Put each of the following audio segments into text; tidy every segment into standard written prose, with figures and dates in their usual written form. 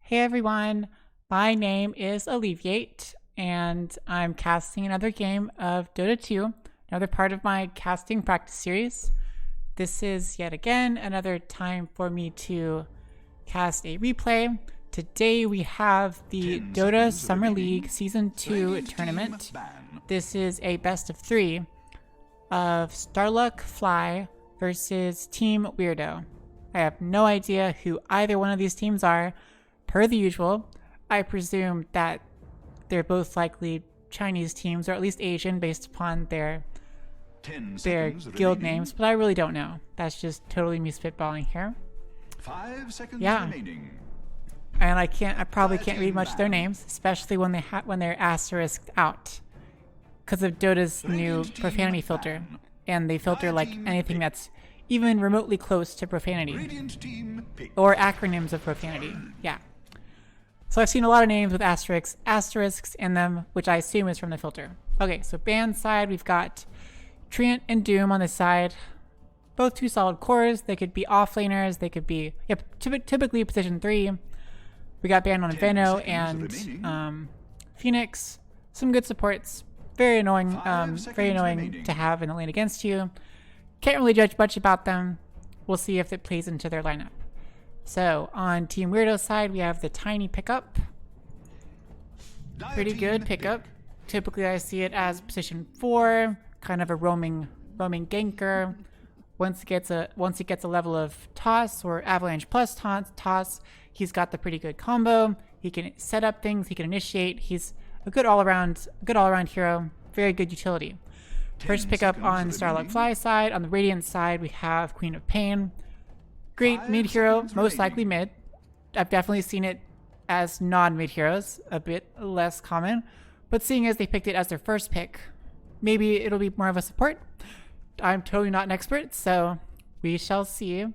Hey everyone, my name is Alleviate, and I'm casting another game of Dota 2, another part of my casting practice series. This is yet again another time for me to cast a replay. Today we have the Dota Summer League Season 2 tournament. This is a best of 3 of StarLucK.Fly versus Team Weirdo. I have no idea who either one of these teams are. Per the usual, I presume that they're both likely Chinese teams, or at least Asian, based upon their guild names, but I really don't know. That's just totally me spitballing here. 5 seconds Yeah. remaining. And I probably can't read much of their names, especially when they're asterisked out, because of Dota's new profanity filter, and they filter like anything that's even remotely close to profanity, Radiant team pick. or acronyms of profanity. Yeah. So I've seen a lot of names with asterisks in them, which I assume is from the filter. Okay, so band side, we've got Treant and Doom on this side. Both two solid cores. They could be offlaners. They could be typically position 3. We got banned on Veno and Phoenix. Some good supports. Very annoying to have in the lane against you. Can't really judge much about them. We'll see if it plays into their lineup. So on Team Weirdo side, we have the tiny pickup. Pretty good pickup. Typically I see it as position 4, kind of a roaming ganker. Once he gets a level of toss or avalanche plus toss, he's got the pretty good combo. He can set up things, he can initiate. He's a good all-around hero. Very good utility. First pickup on StarLucK.Fly side. On the Radiant side, we have Queen of Pain. Great mid hero, most likely mid. I've definitely seen it as non-mid heroes, a bit less common. But seeing as they picked it as their first pick, maybe it'll be more of a support. I'm totally not an expert, so we shall see.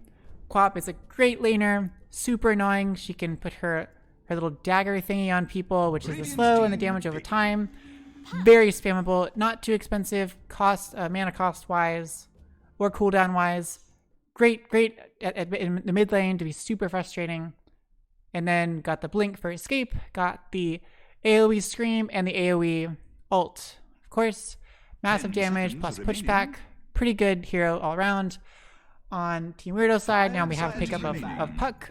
Quap is a great laner, super annoying. She can put her little dagger thingy on people, which is the slow and the damage over time. Very spammable, not too expensive, mana cost wise or cooldown wise. Great in the mid lane to be super frustrating. And then got the blink for escape, got the AoE scream and the AoE ult. Of course, massive damage plus pushback. Pretty good hero all around. On Team Weirdo side, now we have a pickup of Puck.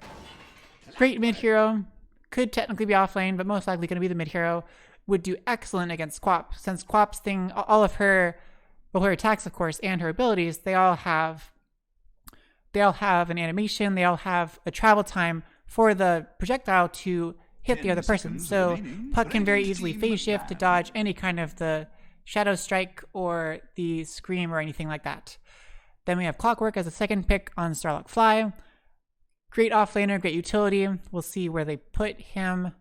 Great mid hero. Could technically be off lane, but most likely going to be the mid hero. Would do excellent against Quap, since Quap's thing, all of her attacks, of course, and her abilities, they all have an animation. They all have a travel time for the projectile to hit the other person. So Puck can very easily phase shift to dodge any kind of the Shadow Strike or the Scream or anything like that. Then we have Clockwerk as a second pick on StarLucK.Fly. Great offlaner, great utility. We'll see where they put him.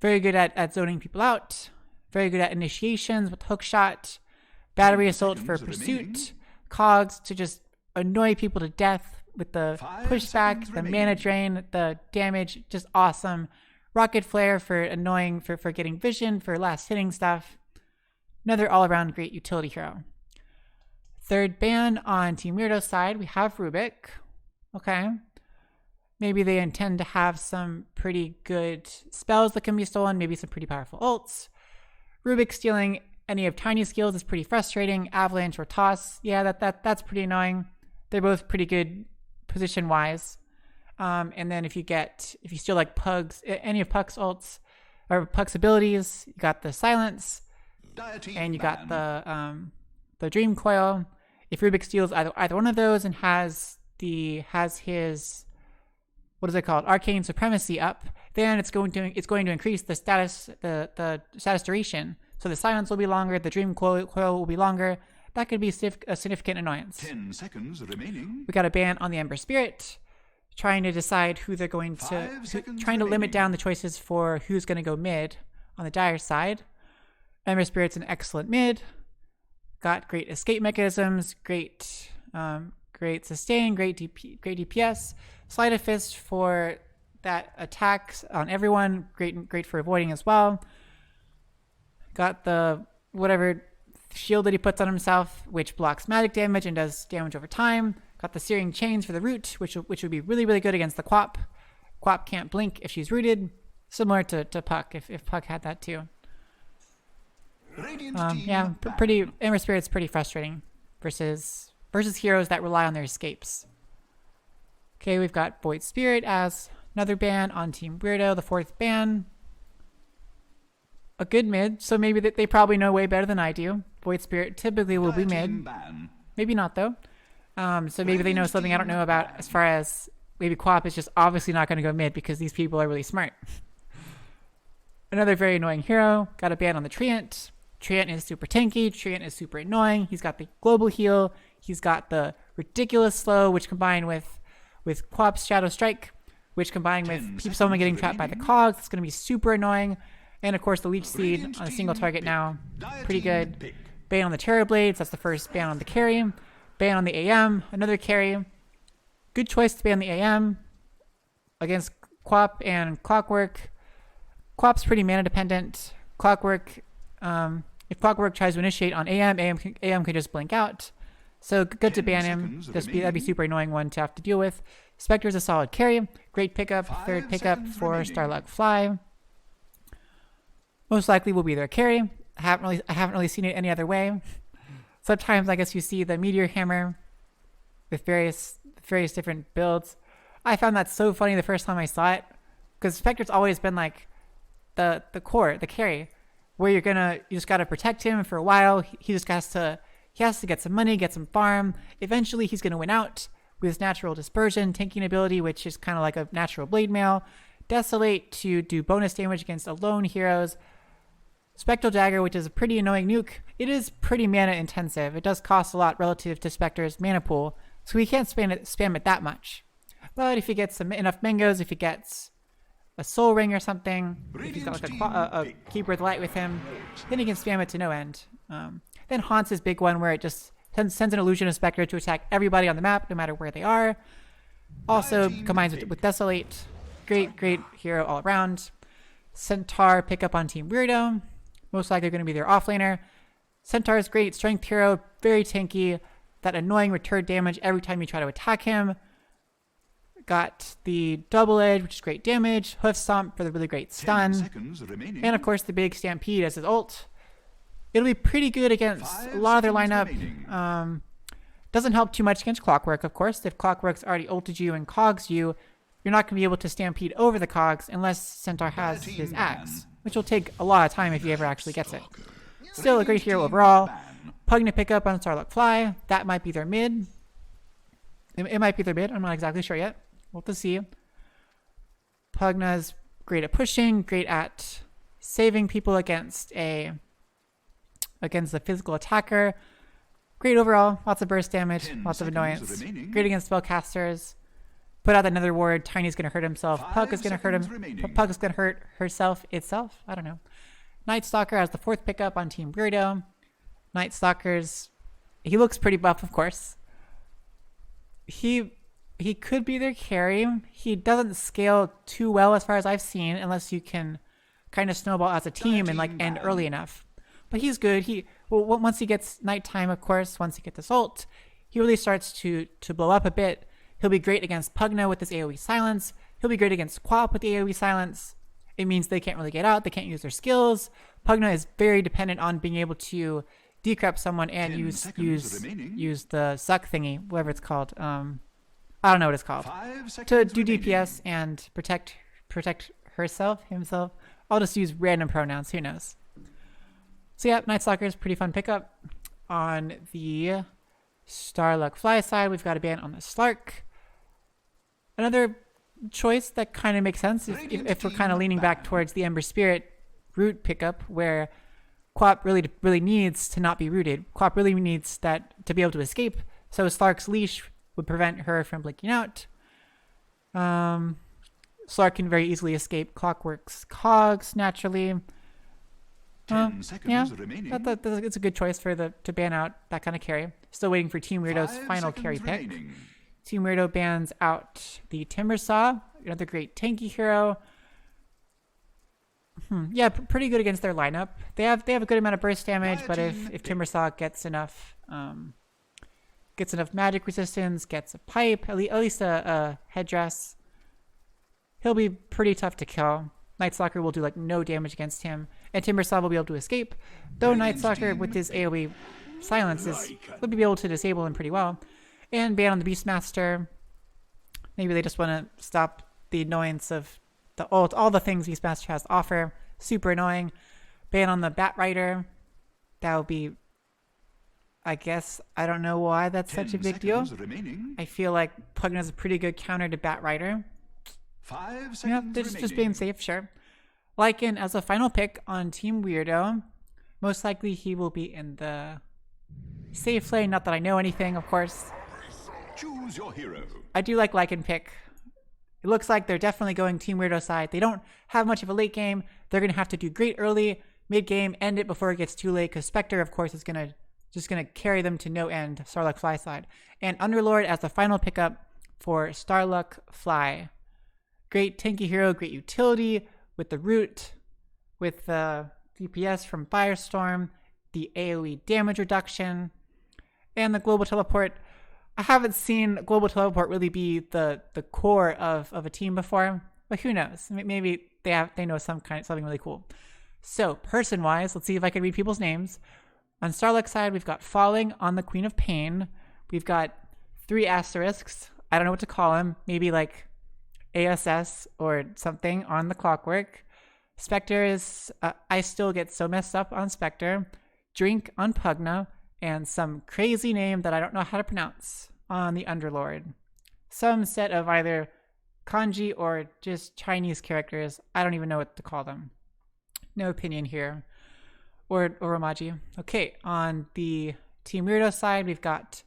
Very good at zoning people out. Very good at initiations with hookshot. Battery assault for pursuit. Cogs to just annoy people to death with the pushback, the mana drain, the damage. Just awesome. Rocket flare for annoying, for getting vision, for last hitting stuff. Another all-around great utility hero. Third ban on Team Weirdo side, we have Rubik. Okay. Maybe they intend to have some pretty good spells that can be stolen, maybe some pretty powerful ults. Rubik stealing any of Tiny's skills is pretty frustrating. Avalanche or Toss, yeah, that's pretty annoying. They're both pretty good position-wise. And then if you steal like any of Puck's ults, or Puck's abilities, you got the Silence, and you got the Dream Coil. If Rubik steals either one of those and has his, what is it called, Arcane Supremacy up, then it's going to increase the status duration. So the silence will be longer, the Dream Coil will be longer. That could be a significant annoyance. 10 seconds remaining. We got a ban on the Ember Spirit, trying to decide who they're going to, trying to limit down the choices for who's going to go mid on the Dire side. Ember Spirit's an excellent mid. Got great escape mechanisms, great sustain, great DPS. Sleight of Fist for that attacks on everyone. Great for avoiding as well. Got the whatever shield that he puts on himself, which blocks magic damage and does damage over time. Got the Searing Chains for the root, which would be really, really good against the Quap. Quap can't blink if she's rooted. Similar to Puck, if Puck had that too. Radiant team Yeah, ban. pretty Ember Spirit's pretty frustrating versus heroes that rely on their escapes. Okay, we've got Void Spirit as another ban on Team Weirdo, the 4th ban. A good mid, so maybe they probably know way better than I do. Void Spirit typically will be Dire team mid. ban. Maybe not though. So maybe they know something I don't know about as far as maybe Quap is just obviously not going to go mid because these people are really smart. Another very annoying hero. Got a ban on the Treant. Treant is super tanky. Treant is super annoying. He's got the global heal. He's got the ridiculous slow, which combined with Quap's Shadow Strike, which combined with keep someone getting trapped by the cogs, it's going to be super annoying. And of course the Leech Seed on a single target now. Pretty good. Ban on the Terror Blades. That's the first ban on the carry. Ban on the AM. Another carry. Good choice to ban the AM against Quap and Clockwerk. Quap's pretty mana dependent. Clockwerk, if Clockwerk tries to initiate on AM can just blink out. So good to ban him. That'd be super annoying one to have to deal with. Spectre's a solid carry. Great pickup. 3rd pickup for StarLucK.Fly. Most likely will be their carry. I haven't really seen it any other way. Sometimes I guess you see the Meteor Hammer with various different builds. I found that so funny the first time I saw it because Spectre's always been like the core, the carry, where you just gotta protect him for a while. He has to get some money, get some farm. Eventually he's gonna win out with his natural dispersion, tanking ability, which is kind of like a natural blade mail. Desolate to do bonus damage against alone heroes. Spectral Dagger, which is a pretty annoying nuke. It is pretty mana intensive. It does cost a lot relative to Spectre's mana pool, so we can't spam it that much. But if he gets enough mangoes, if he gets a soul ring or something, if he's got like a Keeper with Light with him, then he can spam it to no end. Then Haunts is big one where it just sends an illusion of Spectre to attack everybody on the map, no matter where they are. Also combines with Desolate. Great hero all around. Centaur pickup on Team Weirdo. Most likely going to be their offlaner. Centaur is great strength hero, very tanky. That annoying return damage every time you try to attack him. Got the double edge, which is great damage. Hoof Stomp for the really great stun. And of course the big Stampede as his ult. It'll be pretty good against a lot of their lineup. Doesn't help too much against Clockwerk, of course. If Clockwerk's already ulted you and cogs you, you're not going to be able to Stampede over the cogs unless Centaur has his axe, which will take a lot of time if he ever actually gets it. Still a great hero overall. Pugna pickup on StarLucK.Fly. That might be their mid. It might be their mid. I'm not exactly sure yet. We'll have to see. Pugna's great at pushing, great at saving people against a physical attacker. Great overall. Lots of burst damage, lots of annoyance. Great against spellcasters. Put out that Nether Ward. Tiny's gonna hurt himself. Puck is gonna hurt him. Puck is gonna hurt herself itself. I don't know. Night Stalker has the 4th pickup on Team Weirdo. Night Stalker's, he looks pretty buff, of course. He could be their carry. He doesn't scale too well as far as I've seen, unless you can kind of snowball as a team and like end early enough. But he's good. Once he gets nighttime, of course, once he gets his ult, he really starts to blow up a bit. He'll be great against Pugna with his AoE silence. He'll be great against Quap with the AoE silence. It means they can't really get out. They can't use their skills. Pugna is very dependent on being able to decrep someone and use the suck thingy, whatever it's called. I don't know what it's called. To do DPS and protect himself. I'll just use random pronouns. Who knows? So yeah, Night Stalker is pretty fun pickup. On the StarLucK.Fly side, we've got a ban on the Slark. Another choice that kind of makes sense if we're kind of leaning back towards the Ember Spirit root pickup, where Quap really needs to not be rooted. Quap really needs that to be able to escape. So Slark's leash would prevent her from blinking out. Slark can very easily escape Clockwerk's cogs naturally. 10 seconds remaining. It's a good choice to ban out that kind of carry. Still waiting for Team Weirdo's final carry pick. Team Weirdo bans out the Timbersaw, another great tanky hero. Yeah, pretty good against their lineup. They have a good amount of burst damage, but if Timbersaw gets enough magic resistance, gets a pipe, at least a headdress, he'll be pretty tough to kill. Night Stalker will do like no damage against him, and Timbersaw will be able to escape. Though Night Stalker with his AoE silence would be able to disable him pretty well. And ban on the Beastmaster. Maybe they just want to stop the annoyance of all the things Beastmaster has to offer. Super annoying. Ban on the Bat Rider. That would be, I guess, I don't know why that's such a big deal. I feel like Pugna is a pretty good counter to Bat Rider. 5 seconds Yeah, just being safe, sure. Lycan as a final pick on Team Weirdo. Most likely he will be in the safe lane. Not that I know anything, of course. Choose your hero. I do like Lycan pick. It looks like they're definitely going Team Weirdo side. They don't have much of a late game. They're going to have to do great early, mid game, end it before it gets too late, because Spectre, of course, is just going to carry them to no end, StarLucK.Fly side. And Underlord as the final pickup for StarLucK.Fly. Great tanky hero, great utility with the root, with the DPS from Firestorm, the AoE damage reduction, and the global teleport. I haven't seen global teleport really be the core of a team before, but who knows? Maybe they know something really cool. So person wise, let's see if I can read people's names. On StarLuck side, we've got Falling on the Queen of Pain. We've got 3 asterisks. I don't know what to call them. Maybe like ASS or something on the Clockwerk. Spectre is, I still get so messed up on Spectre. Drink on Pugna, and some crazy name that I don't know how to pronounce on the Underlord. Some set of either kanji or just Chinese characters. I don't even know what to call them. No opinion here. Or Romaji. Okay, on the Team Weirdo side, we've got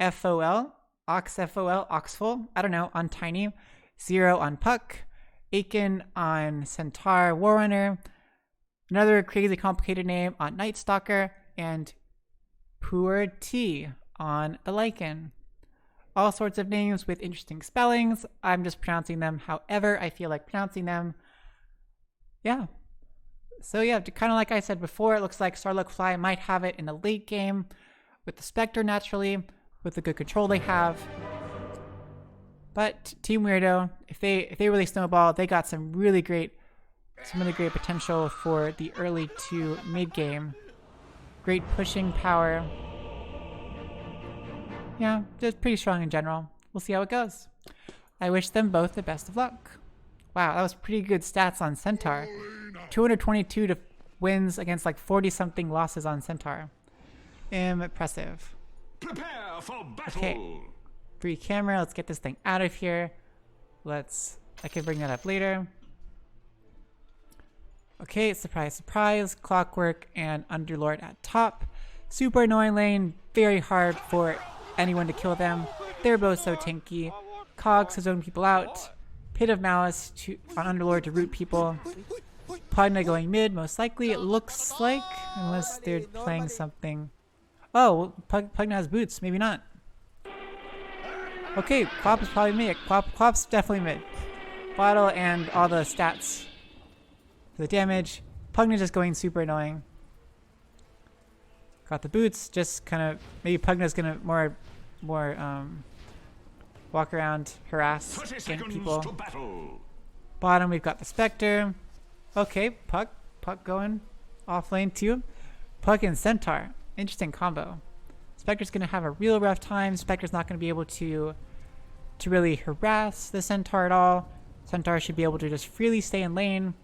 FOL, Oxful, I don't know, on Tiny. 0 on Puck, Aiken on Centaur, Warrunner, another crazy complicated name on Night Stalker, and Poor T on the Lycan. All sorts of names with interesting spellings. I'm just pronouncing them however I feel like pronouncing them. Yeah. So yeah, kind of like I said before, it looks like StarLucK.Fly might have it in the late game with the Spectre naturally, with the good control they have. But Team Weirdo, if they really snowball, they got some really great potential for the early to mid game. Great pushing power. Yeah, just pretty strong in general. We'll see how it goes. I wish them both the best of luck. Wow, that was pretty good stats on Centaur. 222 to wins against like 40-something losses on Centaur. Impressive. Prepare for battle. Okay. Free camera. Let's get this thing out of here. I can bring that up later. Okay, surprise, surprise. Clockwerk and Underlord at top. Super annoying lane. Very hard for anyone to kill them. They're both so tanky. Cogs to zone people out. Pit of Malice on Underlord to root people. Pugna going mid, most likely, it looks like. Unless they're playing something. Oh, well, Pugna has boots. Maybe not. Okay, Quap is probably mid. Quap's definitely mid. Bottle and all the stats for the damage. Pugna just going super annoying. Got the boots, just kind of, maybe Pugna's gonna more walk around, harass, gank people. Bottom, we've got the Spectre. Okay, Puck going off lane too. Puck and Centaur, interesting combo. Spectre's gonna have a real rough time. Spectre's not gonna be able to really harass the Centaur at all. Centaur should be able to just freely stay in lane.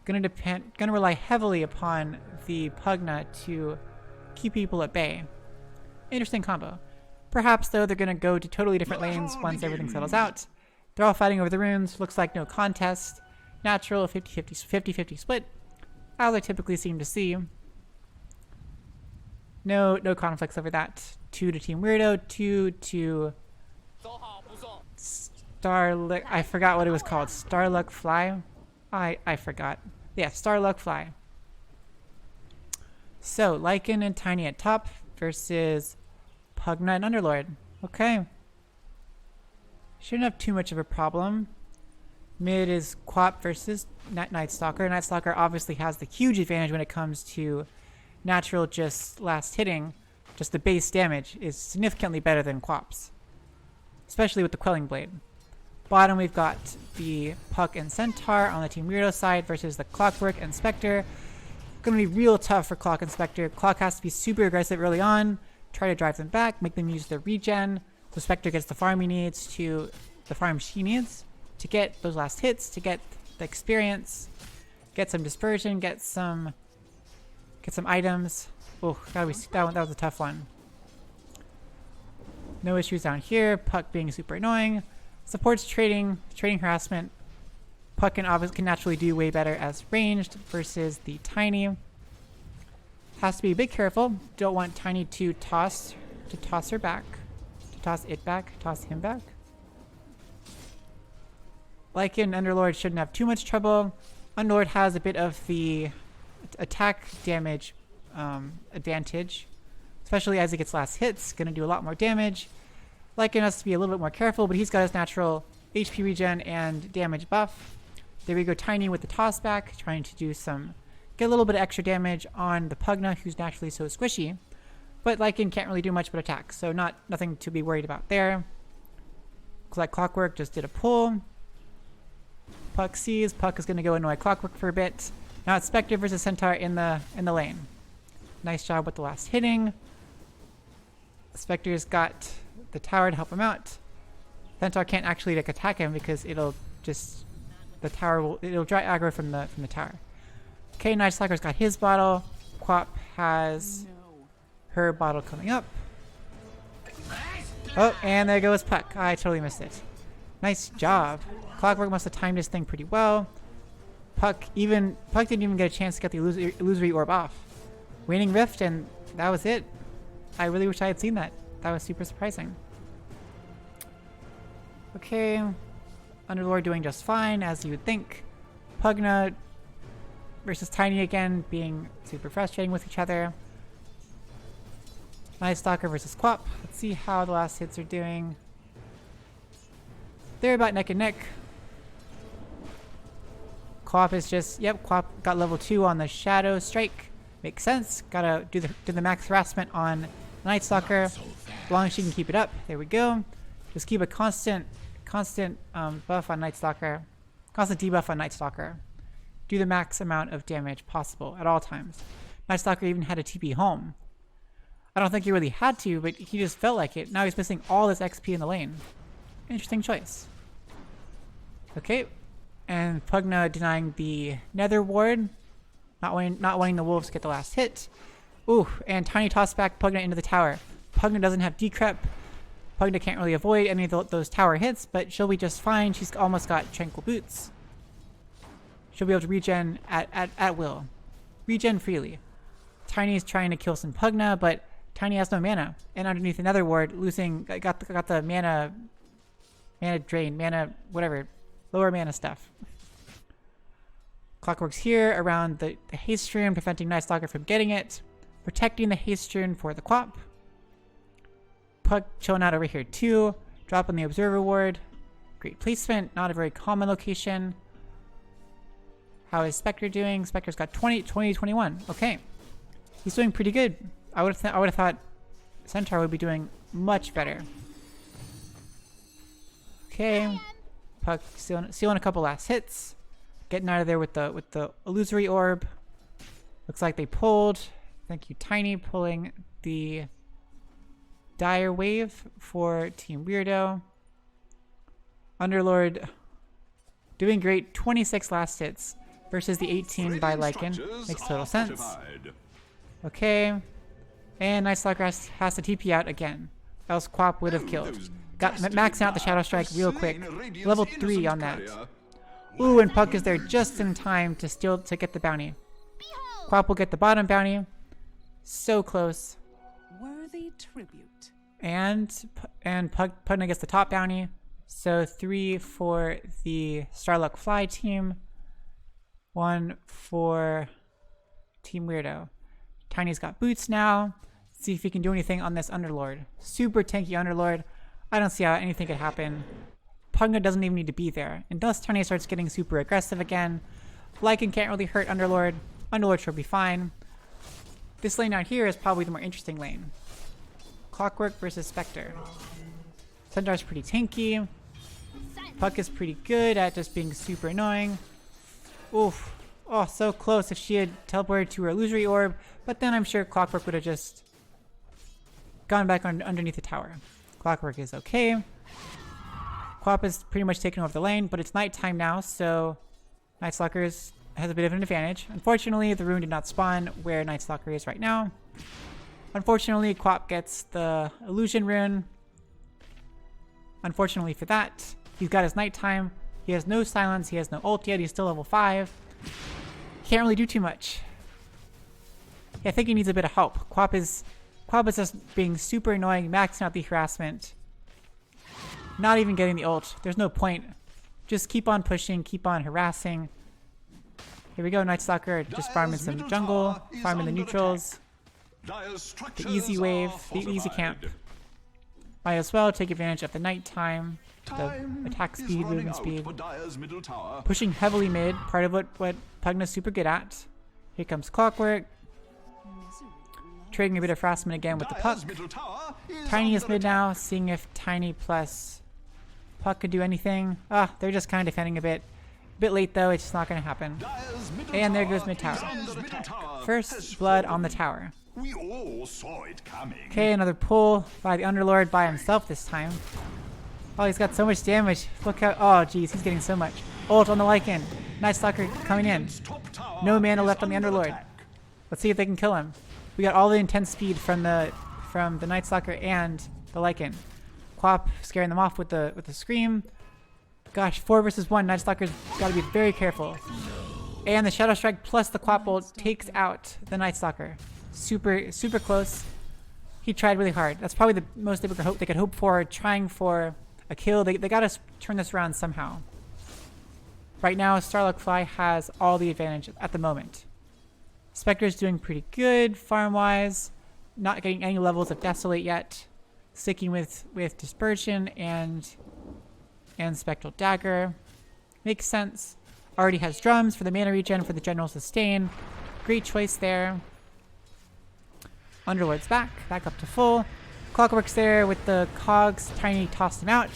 Gonna rely heavily upon the Pugna to keep people at bay. Interesting combo. Perhaps though they're gonna go to totally different lanes once everything settles out. They're all fighting over the runes. Looks like no contest. Natural 50-50 split, as I typically seem to see. No conflicts over that. 2 to Team Weirdo, 2 to StarLuck. I forgot what it was called. StarLuck.Fly. I forgot. Yeah, StarLuck.Fly. So Lycan and Tiny at top versus Pugna and Underlord. Okay. Shouldn't have too much of a problem. Mid is Quap versus Night Stalker. Night Stalker obviously has the huge advantage when it comes to natural just last hitting. Just the base damage is significantly better than Quap's. Especially with the Quelling Blade. Bottom, we've got the Puck and Centaur on the Team Weirdo side versus the Clockwerk and Spectre. Gonna be real tough for Clock and Spectre. Clock has to be super aggressive early on, try to drive them back, make them use their regen, so Spectre gets the farm she needs to get those last hits, to get the experience, get some dispersion, get some items. Oh, that was a tough one. No issues down here. Puck being super annoying. Supports trading harassment. Puck can naturally do way better as ranged versus the Tiny. Has to be a bit careful. Don't want Tiny to toss her back. To toss it back. Toss him back. Lycan, Underlord shouldn't have too much trouble. Underlord has a bit of the attack damage advantage, especially as he gets last hits. Gonna do a lot more damage. Lycan has to be a little bit more careful, but he's got his natural HP regen and damage buff. There we go, Tiny with the toss back, trying to get a little bit of extra damage on the Pugna, who's naturally so squishy. But Lycan can't really do much but attack, so nothing to be worried about there. Looks like Clockwerk just did a pull. Puck sees. Puck is going to go annoy Clockwerk for a bit. Now it's Spectre versus Centaur in the lane. Nice job with the last hitting. Spectre's got the tower to help him out. Centaur can't actually attack him because it'll draw aggro from the tower. Okay, Stalker's got his bottle. Quap has her bottle coming up. Oh, and there goes Puck. I totally missed it. Nice job. Clockwerk must have timed this thing pretty well. Puck didn't even get a chance to get the illusory orb off. Waning Rift, and that was it. I really wish I had seen that. That was super surprising. Okay. Underlord doing just fine, as you would think. Pugna versus Tiny again, being super frustrating with each other. Nice Stalker versus Quap. Let's see how the last hits are doing. They're about neck and neck. Quap is just, Quap got level 2 on the Shadow Strike. Makes sense. Gotta do the max harassment on Night Stalker. As long as she can keep it up. There we go. Just keep a constant buff on Night Stalker. Constant debuff on Night Stalker. Do the max amount of damage possible at all times. Night Stalker even had a TP home. I don't think he really had to, but he just felt like it. Now he's missing all his XP in the lane. Interesting choice. Okay. And Pugna denying the Nether Ward. Not wanting the wolves to get the last hit. Ooh, and Tiny toss back Pugna into the tower. Pugna doesn't have decrep. Pugna can't really avoid any of those tower hits, but she'll be just fine. She's almost got Tranquil Boots. She'll be able to regen at will. Regen freely. Tiny's trying to kill some Pugna, but Tiny has no mana. And underneath the Nether Ward, got the mana drain, whatever. Lower mana stuff. Clockwerk's here around the haste rune, preventing Night Stalker from getting it. Protecting the haste rune for the Quap. Puck chilling out over here too. Dropping the Observer Ward. Great placement. Not a very common location. How is Spectre doing? Spectre's got 21. Okay. He's doing pretty good. I would have thought Centaur would be doing much better. Okay. Puck stealing a couple last hits. Getting out of there with the illusory orb. Looks like they pulled. Thank you, Tiny, pulling the Dire Wave for Team Weirdo. Underlord doing great. 26 last hits versus the 18 by Lycan. Makes total sense. Okay. And Night Stalker has to TP out again. Else Quap would have killed. Got maxing out the Shadow Strike real quick. Level 3 on that. Ooh, and Puck is there just in time to get the bounty. Quap will get the bottom bounty. So close. Worthy tribute. And Pugna gets the top bounty. So 3 for the StarLucK.Fly team. 1 for Team Weirdo. Tiny's got boots now. Let's see if he can do anything on this Underlord. Super tanky Underlord. I don't see how anything could happen. Pugna doesn't even need to be there. Unless Tiny starts getting super aggressive again. Lycan can't really hurt Underlord. Underlord should be fine. This lane out here is probably the more interesting lane. Clockwerk versus Spectre. Centaur's pretty tanky. Puck is pretty good at just being super annoying. Oof. Oh, so close if she had teleported to her illusory orb, but then I'm sure Clockwerk would have just gone back underneath the tower. Clockwerk is okay. Quap is pretty much taken over the lane, but it's nighttime now, so Night Stalker has a bit of an advantage. Unfortunately, the rune did not spawn where Night Stalker is right now. Unfortunately, Quap gets the illusion rune. Unfortunately for that, he's got his nighttime. He has no silence, he has no ult yet, he's still level 5. Can't really do too much. Yeah, I think he needs a bit of help. Quap is just being super annoying, maxing out the harassment. Not even getting the ult. There's no point. Just keep on pushing, keep on harassing. Here we go, Night Stalker just farming some jungle, farming the neutrals. The easy wave, the easy camp. Might as well take advantage of the nighttime, the attack speed, movement speed. Pushing heavily mid, part of what Pugna's super good at. Here comes Clockwerk. Trading a bit of harassment again with the Puck. Tiny is mid now, seeing if Tiny plus Puck could do anything. Ah, they're just kind of defending a bit. A bit late though, it's just not going to happen. And there goes mid tower. First blood on the tower. We all saw it coming. Okay, another pull by the Underlord by himself this time. Oh, he's got so much damage. Look how... Oh, geez, he's getting so much. Ult on the Lycan. Night Stalker coming in. No mana left on the Underlord. Let's see if they can kill him. We got all the intense speed from the Night Stalker and the Lycan. Quap scaring them off with the scream. Gosh, 4 versus 1. Night Stalker's got to be very careful. And the Shadow Strike plus the Quap ult takes out the Night Stalker. Super close. He tried really hard. That's probably the most they could hope for, trying for a kill. They got to turn this around somehow. Right now, StarLucK.Fly has all the advantage at the moment. Spectre is doing pretty good farm-wise. Not getting any levels of Desolate yet. Sticking with Dispersion and Spectral Dagger. Makes sense. Already has drums for the mana regen for the general sustain. Great choice there. Underlord's back up to full. Clockwerk's there with the cogs. Tiny tossed him out,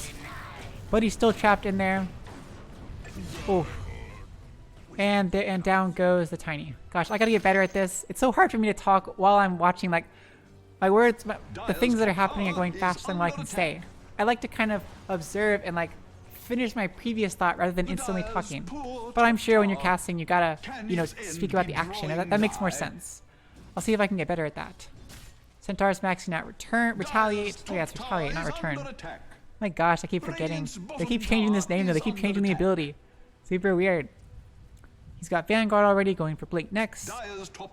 but he's still trapped in there. Oh, and down goes the Tiny. Gosh, I gotta get better at this. It's so hard for me to talk while I'm watching. Like my words, the things that are happening are going faster than what I can say. I like to kind of observe and like finish my previous thought rather than instantly talking. But I'm sure when you're casting, you gotta speak about the action, and that makes more sense. I'll see if I can get better at that. Centaur's maxing out retaliate. Oh yeah, it's retaliate, not return. My gosh, I keep forgetting. They keep changing this name though. They keep changing the ability. Super weird. He's got Vanguard already, going for Blink next.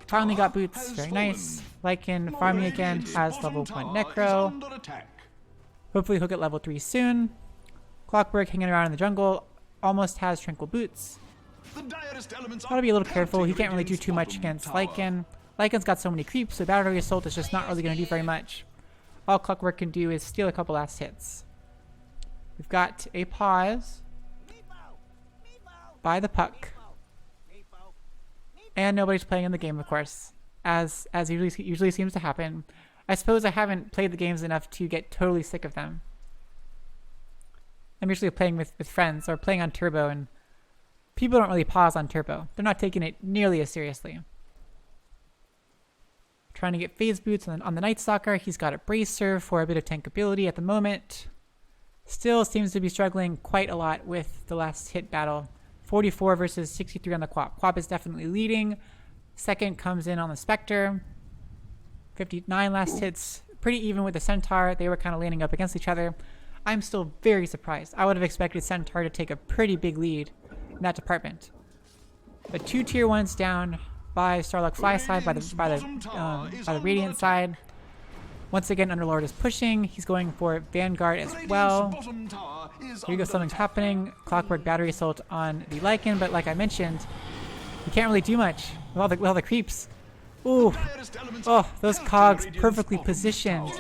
Finally got boots, very nice. Lycan farming again, has level 1 Necro. Hopefully he'll get level 3 soon. Clockwerk hanging around in the jungle, almost has Tranquil Boots. Gotta be a little careful, he can't really do too much against Lycan. Lycan's got so many creeps, so Battery Assault is just not really going to do very much. All Clockwerk can do is steal a couple last hits. We've got a pause by the Puck. And nobody's playing in the game, of course, as usually seems to happen. I suppose I haven't played the games enough to get totally sick of them. I'm usually playing with friends or playing on Turbo, and people don't really pause on Turbo. They're not taking it nearly as seriously. Trying to get phase boots on the Night Stalker. He's got a Bracer for a bit of tankability at the moment. Still seems to be struggling quite a lot with the last hit battle. 44 versus 63 on the Quap. Quap is definitely leading. Second comes in on the Spectre. 59 last hits. Pretty even with the Centaur. They were kind of leaning up against each other. I'm still very surprised. I would have expected Centaur to take a pretty big lead in that department. But 2 tier 1s down by StarLucK.Fly side, by the Radiant side. Once again, Underlord is pushing. He's going for Vanguard as well. Here you go, something's happening. Clockwerk Battery Assault on the Lycan, but like I mentioned, you can't really do much with all the creeps. Ooh, oh, those cogs perfectly positioned.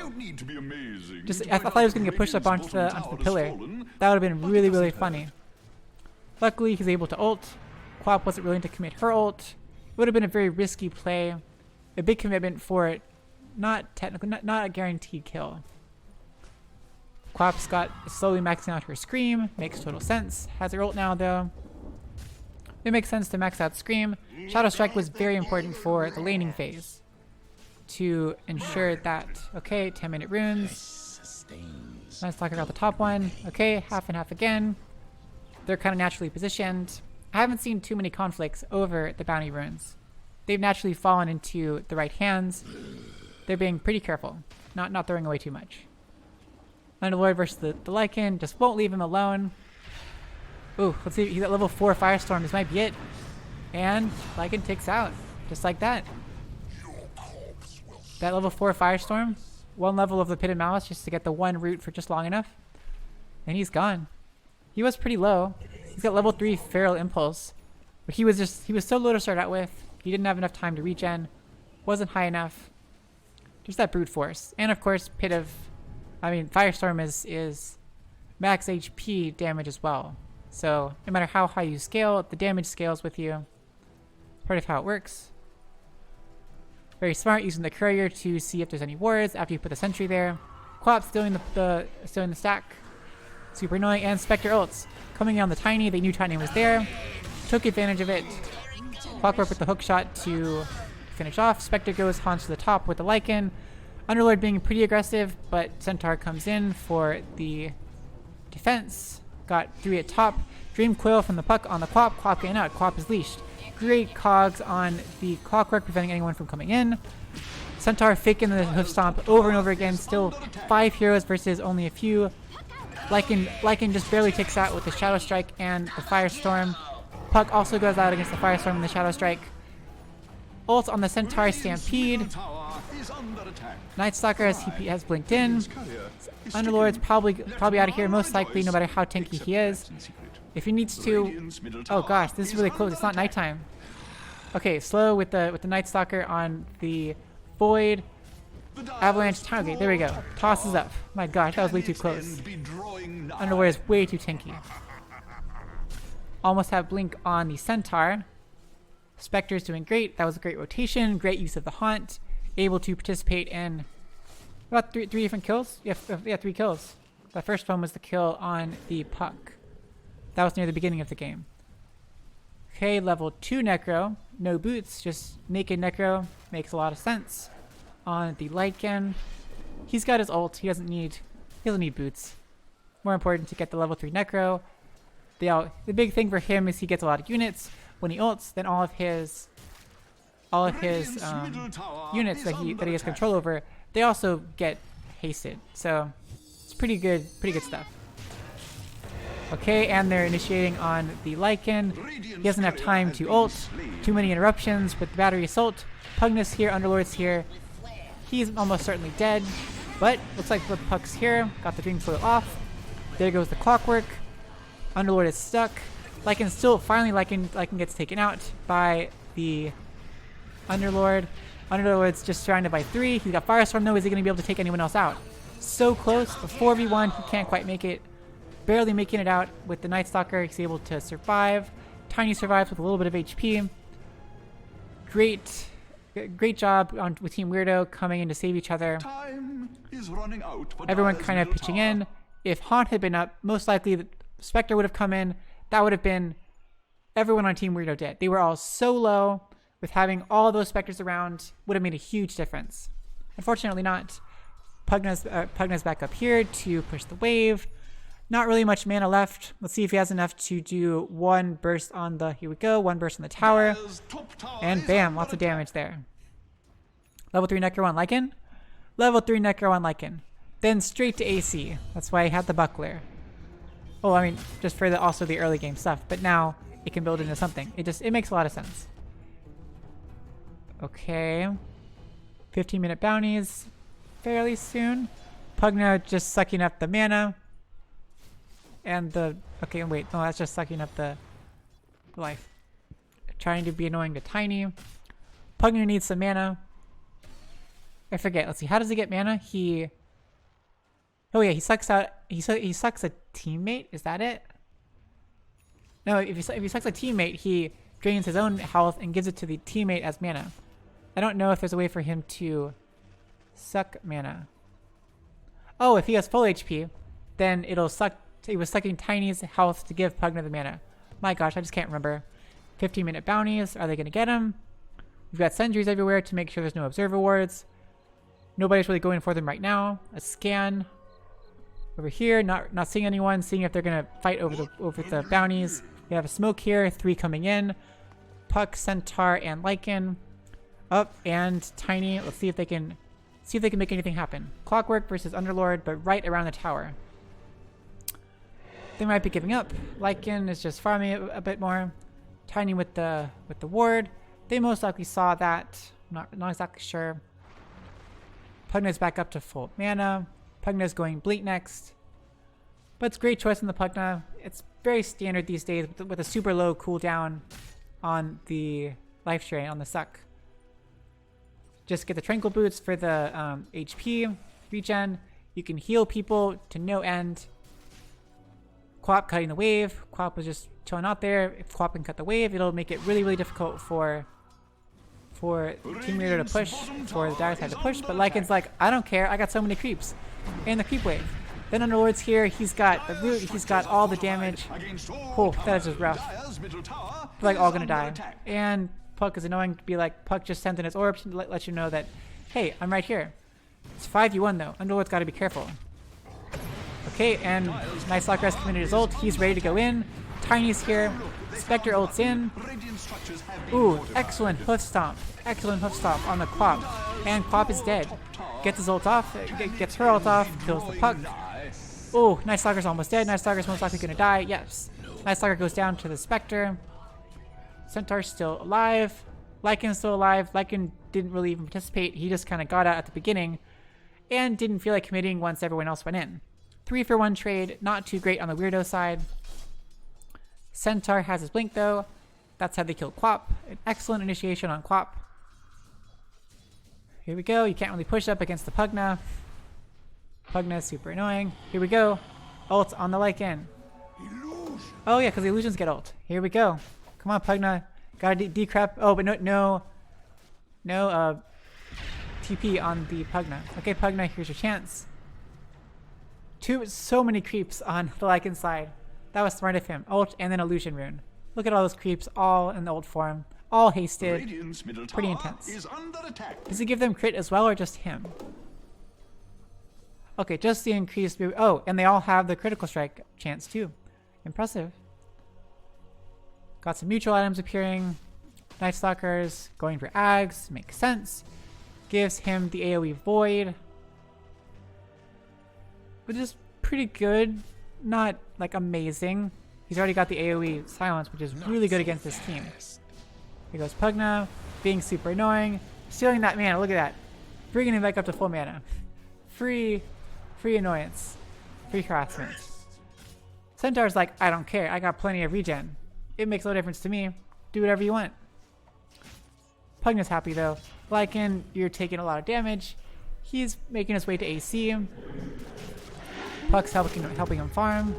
I thought he was going to get pushed up onto the pillar. That would have been really funny. Luckily, he's able to ult. Quap wasn't willing to commit her ult. It would have been a very risky play, a big commitment for it. Not technically, not a guaranteed kill. Quap's got slowly maxing out her Scream. Makes total sense. Has her ult now though. It makes sense to max out Scream. Shadow Strike was very important for the laning phase to ensure that. Okay, 10-minute runes. Nice Stalker got the top one. Okay, half and half again. They're kind of naturally positioned. I haven't seen too many conflicts over the bounty runes. They've naturally fallen into the right hands. They're being pretty careful, not throwing away too much. Underlord versus the Lycan, just won't leave him alone. Ooh, let's see, he's at level 4 Firestorm, this might be it. And Lycan takes out, just like that. That level 4 Firestorm, one level of the Pitted Malice just to get the one root for just long enough. And he's gone. He was pretty low. He's got level 3 Feral Impulse. But he was so low to start out with. He didn't have enough time to regen. Wasn't high enough. Just that brute force. And of course, Firestorm is max HP damage as well. So no matter how high you scale, the damage scales with you. Part of how it works. Very smart using the courier to see if there's any wards after you put the sentry there. Quap stealing the stack. Super annoying. And Spectre ults. Coming in on the Tiny, they knew Tiny was there. Took advantage of it. Clockwerk with the hook shot to finish off. Spectre goes onto the top with the Lycan. Underlord being pretty aggressive, but Centaur comes in for the defense. Got 3 at top. Dream Coil from the puck on the Quap. Quap getting out. Quap is leashed. Great cogs on the Clockwerk, preventing anyone from coming in. Centaur faking the hoof stomp over and over again. Still 5 heroes versus only a few. Lycan just barely takes out with the Shadow Strike and the Firestorm. Puck also goes out against the Firestorm and the Shadow Strike. Ult on the Centaur Stampede. Night Stalker has blinked in. Underlord's probably out of here, most likely, no matter how tanky he is. If he needs to... Oh gosh, this is really close. It's not nighttime. Okay, slow with the Night Stalker on the Void. Avalanche time. Okay, there we go. Tosses up. My gosh, that was way too close. Underlord is way too tanky. Almost have blink on the Centaur. Spectre is doing great. That was a great rotation. Great use of the Haunt. Able to participate in about three different kills. Yeah, 3 kills. The first one was the kill on the Puck. That was near the beginning of the game. Okay, level 2 Necro. No boots, just naked Necro. Makes a lot of sense. On the Lycan, he's got his ult. He doesn't need boots. More important to get the level 3 Necro. The big thing for him is he gets a lot of units. When he ults, then all of his units that he has control over, they also get hasted. So it's pretty good stuff. Okay, and they're initiating on the Lycan. He doesn't have time to ult. Too many interruptions with the battery assault. Pugna's here, Underlord's here. He's almost certainly dead, but looks like the Puck's here. Got the Dream Coil off. There goes the Clockwerk. Underlord is stuck. Lycan still, finally Lycan gets taken out by the Underlord. Underlord's just surrounded by 3. He's got Firestorm though. Is he going to be able to take anyone else out? So close. A 4v1. He can't quite make it. Barely making it out with the Night Stalker. He's able to survive. Tiny survives with a little bit of HP. Great job with Team Weirdo coming in to save each other. Everyone kind of pitching in. If Haunt had been up, most likely Spectre would have come in. That would have been everyone on Team Weirdo dead. They were all so low. With having all those Spectres around, would have made a huge difference. Unfortunately not. Pugna's back up here to push the wave. Not really much mana left. Let's see if he has enough to do one burst on the... Here we go. One burst on the tower. And bam, lots of damage there. Level 3 Necro on Lycan. Level 3 Necro on Lycan. Then straight to AC. That's why I had the Buckler. Oh, I mean, just for also the early game stuff. But now it can build into something. It makes a lot of sense. Okay. 15-minute bounties fairly soon. Pugna just sucking up the mana. And the... Okay, wait. No, that's just sucking up the life. Trying to be annoying to Tiny. Pugna needs some mana. I forget. Let's see. How does he get mana? Oh yeah, he sucks out... He sucks a teammate? Is that it? No, if he sucks a teammate, he drains his own health and gives it to the teammate as mana. I don't know if there's a way for him to suck mana. Oh, if he has full HP, then it was sucking Tiny's health to give Pugna the mana. My gosh, I just can't remember. 15-minute bounties. Are they going to get him? We've got sentries everywhere to make sure there's no observer wards. Nobody's really going for them right now. A scan over here, not seeing anyone, seeing if they're going to fight over the bounties. We have a smoke here, 3 coming in. Puck, Centaur, and Lycan. Up and Tiny. Let's see if they can make anything happen. Clockwerk versus Underlord, but right around the tower. They might be giving up. Lycan is just farming a bit more. Tiny with the ward. They most likely saw that. Not exactly sure. Pugna's back up to full mana. Pugna's going Bleak next. But it's a great choice in the Pugna. It's very standard these days with a super low cooldown on the life drain on the suck. Just get the Tranquil Boots for the HP regen. You can heal people to no end. Quap cutting the wave. Quap was just chilling out there. If Quap can cut the wave, it'll make it really, really difficult for Team Weirdo to push, for the Dire side to push. But Lycan's like, I don't care. I got so many creeps. And the creep wave. Then Underlord's here. He's got the root. He's got all the damage. Oh, that is just rough. They're like all gonna die. And Puck is annoying to be like, Puck just sent in his orb to let you know that, hey, I'm right here. It's 5v1 though. Underlord's got to be careful. Okay, and nice Stalker has committed his ult. He's ready to go in. Tiny's here. Spectre ults in. Ooh, excellent hoof stomp. Excellent hoof stomp on the Quap. And Quap is dead. Gets his ult off. Gets her ult off. Kills the Puck. Ooh, Night Stalker's almost dead. Night Stalker's most likely gonna die. Yes. Night Stalker goes down to the Spectre. Centaur's still alive. Lycan's still alive. Lycan didn't really even participate. He just kind of got out at the beginning and didn't feel like committing once everyone else went in. 3-for-1 trade. Not too great on the Weirdo side. Centaur has his blink though. That's how they killed Quap. An excellent initiation on Quap. Here we go. You can't really push up against the Pugna. Pugna is super annoying. Here we go. Ult on the Lycan. Oh yeah, because the illusions get ult. Here we go. Come on, Pugna. Gotta decrep. Oh, but no TP on the Pugna. Okay, Pugna, here's your chance. So many creeps on the Lycan side. That was smart of him. Ult and then illusion rune. Look at all those creeps, all in the ult form. All hasted. Pretty intense. Does he give them crit as well or just him? Okay, just the increased... Oh, and they all have the critical strike chance too. Impressive. Got some neutral items appearing. Night Stalkers going for Ags. Makes sense. Gives him the AoE Void. Which is pretty good. Not, like, amazing. He's already got the AoE Silence, which is really good against this team. Here goes Pugna. Being super annoying. Stealing that mana. Look at that. Bringing him back up to full mana. Free annoyance. Free harassment. Centaur's like, I don't care. I got plenty of regen. It makes no difference to me. Do whatever you want. Pugna's happy though. Lycan, you're taking a lot of damage. He's making his way to AC. Puck's helping him farm.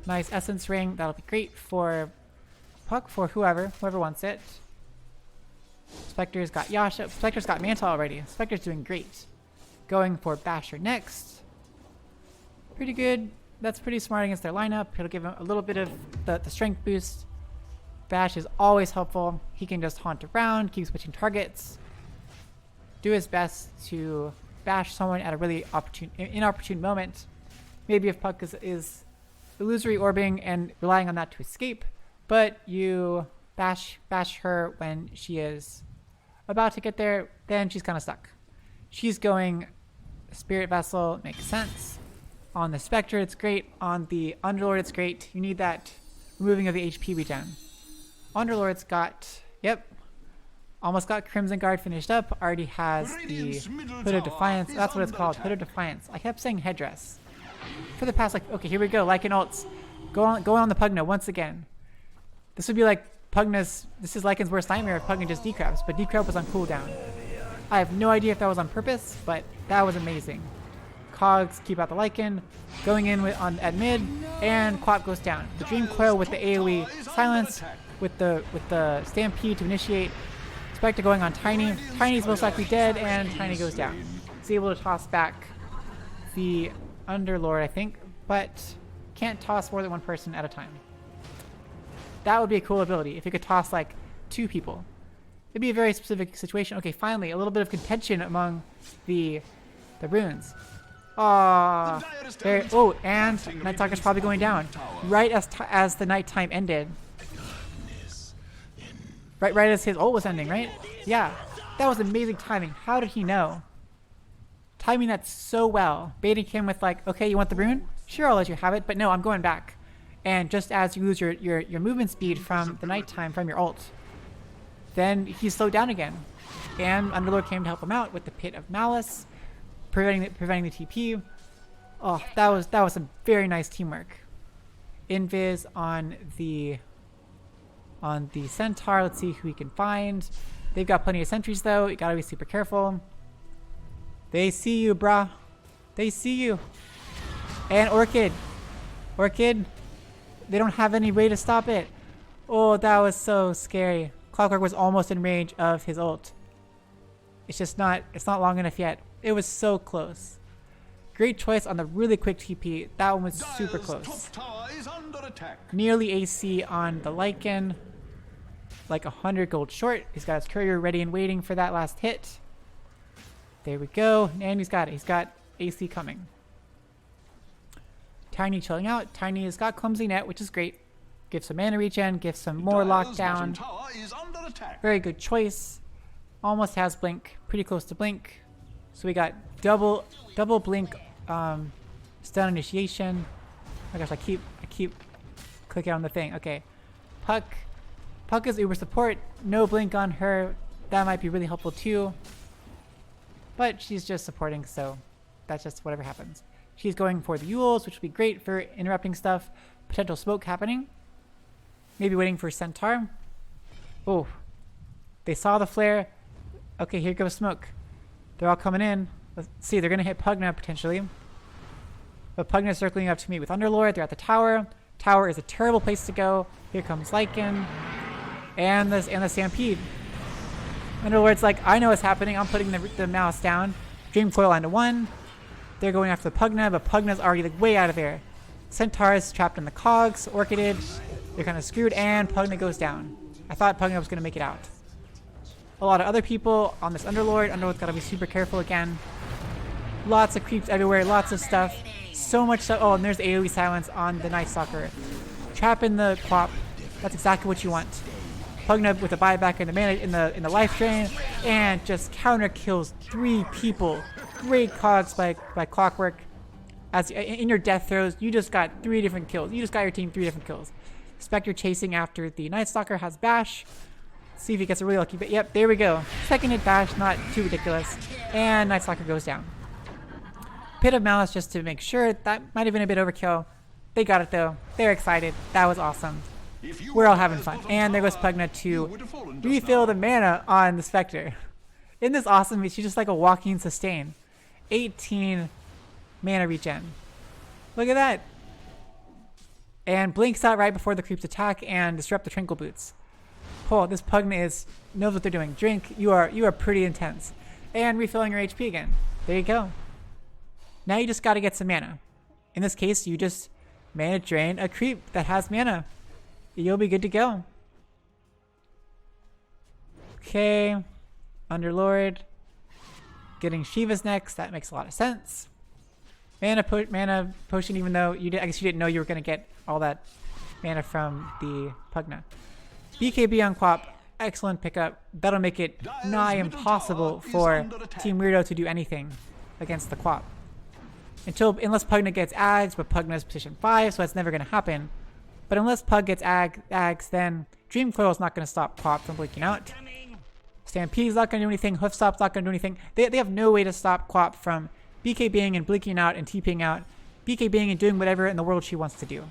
Nice Essence Ring. That'll be great for Puck, for whoever wants it. Spectre's got Yasha. Spectre's got Manta already. Spectre's doing great. Going for Basher next. Pretty good. That's pretty smart against their lineup. It'll give him a little bit of the strength boost. Bash is always helpful. He can just haunt around, keep switching targets. Do his best to bash someone at a really inopportune moment. Maybe if Puck is illusory orbing and relying on that to escape, but you bash her when she is about to get there, then she's kind of stuck. She's going Spirit Vessel, makes sense. On the Spectre, it's great. On the Underlord, it's great. You need that removing of the HP regen. Underlord's got, yep, almost got Crimson Guard finished up. Already has the Hood of Defiance. That's what it's called, Hood of Defiance. I kept saying headdress. For the past, like, okay, here we go. Lycan ults. Go on the Pugna once again. This would be like Pugna's, this is Lycan's worst nightmare if Pugna just decreps, but decrep was on cooldown. I have no idea if that was on purpose, but that was amazing. Cogs keep out the Lycan, going in at mid, and Quap goes down. The Dream Coil with the AoE Silence, with the Stampede to initiate. Spectre going on Tiny. Tiny's most likely dead, and Tiny goes down. He's able to toss back the Underlord, I think. but can't toss more than one person at a time. That would be a cool ability if you could toss like 2 people. It'd be a very specific situation. Okay, finally, a little bit of contention among the runes. Oh, and Night Stalker's probably going down right as the nighttime ended. Right as his ult was ending, right? Yeah, that was amazing timing. How did he know? Timing that so well. Baiting him with like, okay, you want the rune? Sure, I'll let you have it, but no, I'm going back. And just as you lose your movement speed from the nighttime from your ult, then he's slowed down again. And Underlord came to help him out with the Pit of Malice, preventing the TP. Oh, that was some very nice teamwork. Invis on the Centaur. Let's see who we can find. They've got plenty of sentries though. You gotta be super careful. They see you, brah. They see you. And Orchid. They don't have any way to stop it. Oh, that was so scary. Clockwerk was almost in range of his ult. It's not long enough yet. It was so close. Great choice on the really quick TP. That one was super close. Nearly AC on the Lycan. Like 100 gold short. He's got his courier ready and waiting for that last hit. There we go. And he's got it. He's got AC coming. Tiny chilling out. Tiny has got Clumsy Net, which is great. Give some mana regen. Give some more lockdown. Very good choice. Almost has Blink. Pretty close to Blink. So we got double Blink stun initiation. Oh my gosh, I keep clicking on the thing. Okay. Puck is Uber support. No Blink on her. That might be really helpful too. But she's just supporting, so that's just whatever happens. She's going for the Yules, which would be great for interrupting stuff. Potential smoke happening. Maybe waiting for Centaur. Oh. They saw the flare. Okay, here goes smoke. They're all coming in. Let's see, they're going to hit Pugna potentially. But Pugna's circling up to meet with Underlord. They're at the tower. Tower is a terrible place to go. Here comes Lycan. And the Stampede. Underlord's like, I know what's happening. I'm putting the mouse down. Dreamcoil onto 1. They're going after the Pugna, but Pugna's already like way out of there. Centaur is trapped in the cogs. Orchided. They're kind of screwed, and Pugna goes down. I thought Pugna was going to make it out. A lot of other people on this Underlord. Underlord's got to be super careful again. Lots of creeps everywhere. Lots of stuff. So much stuff. Oh, and there's AoE silence on the Night Stalker. Trap in the Quap. That's exactly what you want. Pugna with a buyback in the mana in the life drain, and just counter kills 3 people. Great cogs by Clockwerk. As in your death throws, you just got 3 different kills. You just got your team 3 different kills. Spectre chasing after the Night Stalker has bash. See if he gets a really lucky bit. Yep, there we go. Second hit bash, not too ridiculous. And Night Stalker goes down. Pit of Malice just to make sure. That might have been a bit overkill. They got it though. They're excited. That was awesome. We're all having fun. And there goes Pugna to refill the mana on the Spectre. Isn't this awesome? She's just like a walking sustain. 18 mana regen. Look at that. And blinks out right before the creeps attack and disrupt the Trinkle Boots. Oh, this Pugna knows what they're doing. Drink, you are pretty intense. And refilling your HP again. There you go. Now you just gotta get some mana. In this case, you just mana drain a creep that has mana. You'll be good to go. Okay. Underlord. Getting Shiva's next. That makes a lot of sense. Mana potion, even though I guess you didn't know you were going to get all that mana from the Pugna. BKB on Quap. Excellent pickup. That'll make it nigh impossible for Team Weirdo to do anything against the Quap. Unless Pugna gets Ags, but Pugna's position 5, so that's never going to happen. But unless Pug gets Ags, then Dreamcoil is not going to stop Quap from blinking out. Stampede's not going to do anything. Hoofstop's not going to do anything. They have no way to stop Quap from BKBing and blinking out and TPing out. BKBing and doing whatever in the world she wants to do.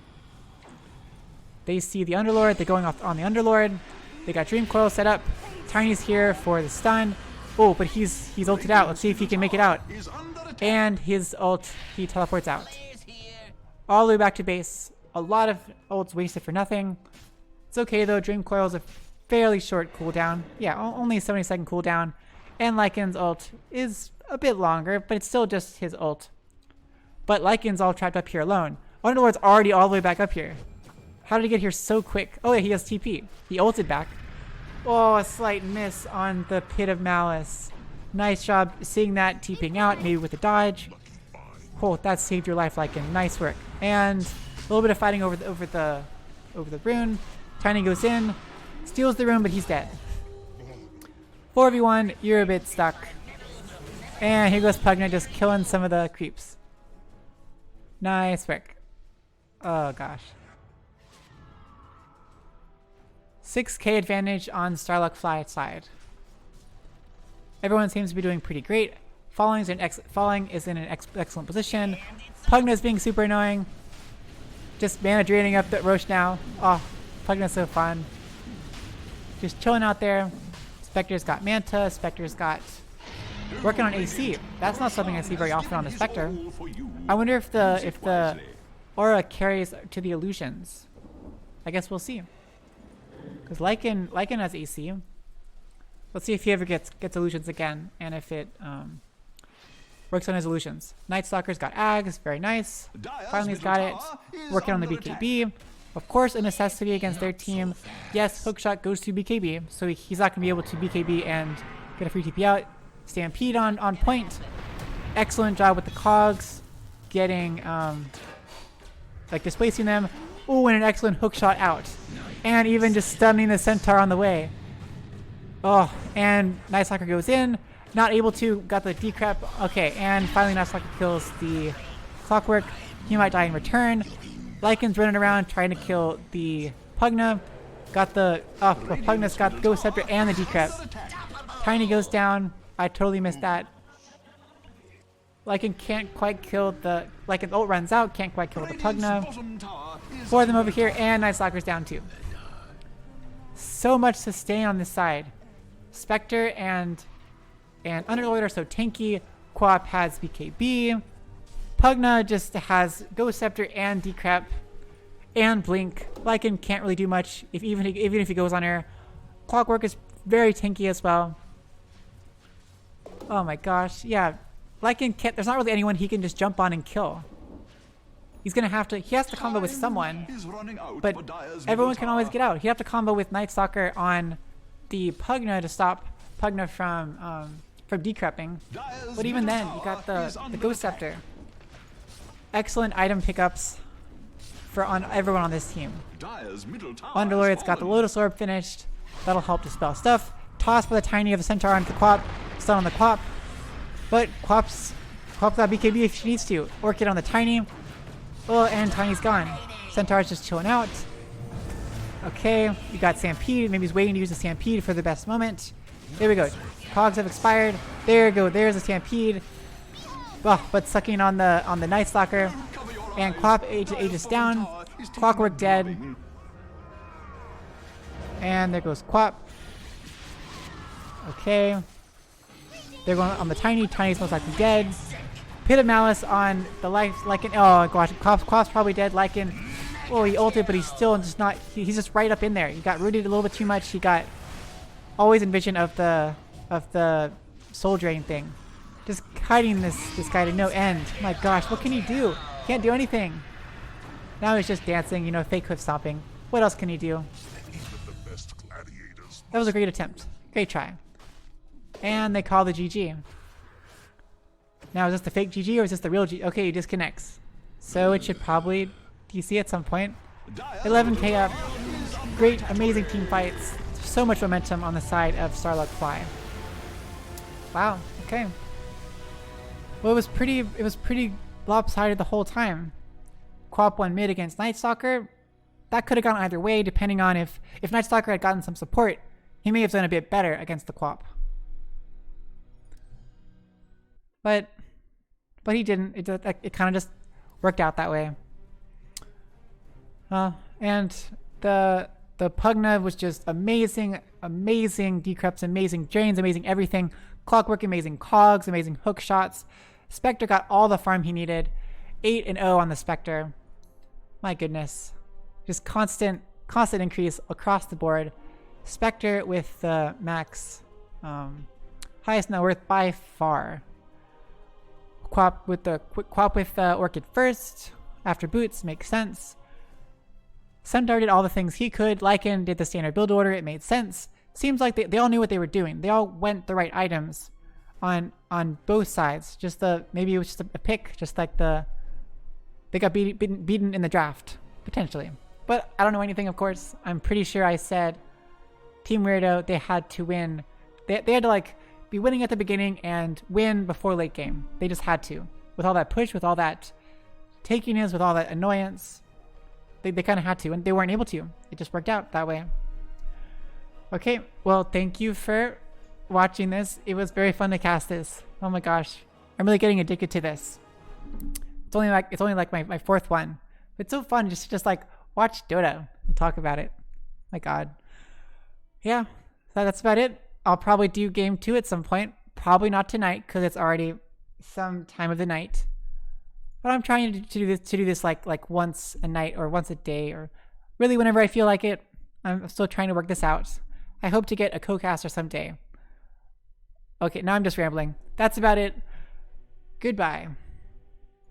They see the Underlord. They're going off on the Underlord. They got Dreamcoil set up. Tiny's here for the stun. Oh, but he's ulted out. Let's see if he can make it out. And his ult, he teleports out. All the way back to base. A lot of ults wasted for nothing. It's okay though. Dreamcoil is a fairly short cooldown. Yeah, only a 70-second cooldown. And Lycan's ult is a bit longer, but it's still just his ult. But Lycan's all trapped up here alone. Underlord's already all the way back up here. How did he get here so quick? Oh yeah, he has TP. He ulted back. Oh, a slight miss on the Pit of Malice. Nice job seeing that TPing out, maybe with a dodge. Oh, that saved your life, Lycan. Nice work. And a little bit of fighting over the rune. Tiny goes in, steals the rune, but he's dead. 4v1, you're a bit stuck. And here goes Pugna just killing some of the creeps. Nice work. Oh gosh. 6k advantage on StarLucK.Fly side. Everyone seems to be doing pretty great. Falling is in an excellent position. Pugna's being super annoying. Just mana draining up the Roche now. Oh, Pugna's so fun. Just chilling out there. Spectre's got Manta. Spectre's got working on AC. That's not something I see very often on the Spectre. I wonder if the aura carries to the illusions. I guess we'll see. Because Lycan has AC. Let's see if he ever gets illusions again, and if it works on his illusions. Night Stalker's got Ags, very nice. Finally he's got it. Working on the BKB. Of course, a necessity against their team. Yes, hookshot goes to BKB, so he's not gonna be able to BKB and get a free TP out. Stampede on point. Excellent job with the cogs, getting like displacing them. Oh, and an excellent hookshot out, and even just stunning the Centaur on the way. Oh, and Night Stalker goes in, not able to, got the decrep. Okay, and finally Night Stalker kills the Clockwerk. He might die in return. Lycan's running around trying to kill the Pugna. Got the, well, Pugna's got the Ghost Scepter and the decrep. Tiny goes down. I totally missed that. Lycan can't quite kill the, Lycan ult runs out, can't quite kill the Pugna. Four of them over here, and Night Stalker's down too. So much sustain on this side. Spectre and Underlord are so tanky. Quap has BKB. Pugna just has Ghost Scepter and Decrep and Blink. Lycan can't really do much even if he goes on air. Clockwerk is very tanky as well. Oh my gosh, yeah. Lycan can't. There's not really anyone he can just jump on and kill. He's gonna have to. He has to combo with someone, but everyone can always get out. He'd have to combo with Night Stalker on the Pugna to stop Pugna from decrepping. But even then, you got the Ghost Scepter. Excellent item pickups on everyone on this team. Underlord's got the Lotus Orb finished. That'll help dispel stuff. Toss by the Tiny of the Centaur onto the Quap. Stun on the Quap. But Quap's got BKB if she needs to. Orchid on the Tiny. Oh, and Tiny's gone. Centaur's just chilling out. Okay, you got Stampede. Maybe he's waiting to use the Stampede for the best moment. There we go. Cogs have expired. There we go. There's the Stampede. Oh, but sucking on the Night Stalker. And Quap ages down. Clockwerk dead. And there goes Quap. Okay. They're going on the Tiny. Tiny's most likely dead. Pit of Malice on the Lycan. Oh gosh, Quap's probably dead. Lycan. Oh, he ulted, but he's still just not. He's just right up in there. He got rooted a little bit too much. He got always in vision of the soul drain thing. Just hiding this guy to no end. My gosh, what can he do? Can't do anything. Now he's just dancing, you know, fake cliff stomping. What else can he do? That was a great attempt. Great try. And they call the GG. Now, is this the fake GG or is this the real GG? Okay, he disconnects. So it should probably DC at some point. 11k up. Great, amazing team fights. So much momentum on the side of StarLucK.Fly. Wow, okay. Well, it was pretty lopsided the whole time. Quap won mid against Night Stalker. That could have gone either way, depending on if Night Stalker had gotten some support. He may have done a bit better against the Quap. But he didn't. It kind of just worked out that way. And the Pugna was just amazing decreps, amazing drains, amazing everything. Clockwerk, amazing cogs, amazing hook shots. Spectre got all the farm he needed. 8-0 on the Spectre. My goodness. Just constant increase across the board. Spectre with the max highest net worth by far. Quap with Orchid first after boots makes sense. Centaur did all the things he could. Lycan did the standard build order. It made sense. Seems like they all knew what they were doing. They all went the right items on both sides. Maybe it was just a pick, just like they got beaten in the draft potentially. But I don't know anything, of course. I'm pretty sure I said Team Weirdo, they had to win. They had to like be winning at the beginning and win before late game. They just had to. With all that push, with all that takiness, with all that annoyance, they kind of had to, and they weren't able to. It just worked out that way. Okay, well, thank you for watching this. It was very fun to cast this. Oh my gosh, I'm really getting addicted to this. It's only like my fourth one. It's so fun just like watch Dota and talk about it. My God. Yeah, that's about it. I'll probably do game 2 at some point. Probably not tonight because it's already some time of the night. But I'm trying to do this like once a night or once a day or really whenever I feel like it. I'm still trying to work this out. I hope to get a co-caster someday. Okay, now I'm just rambling. That's about it. Goodbye.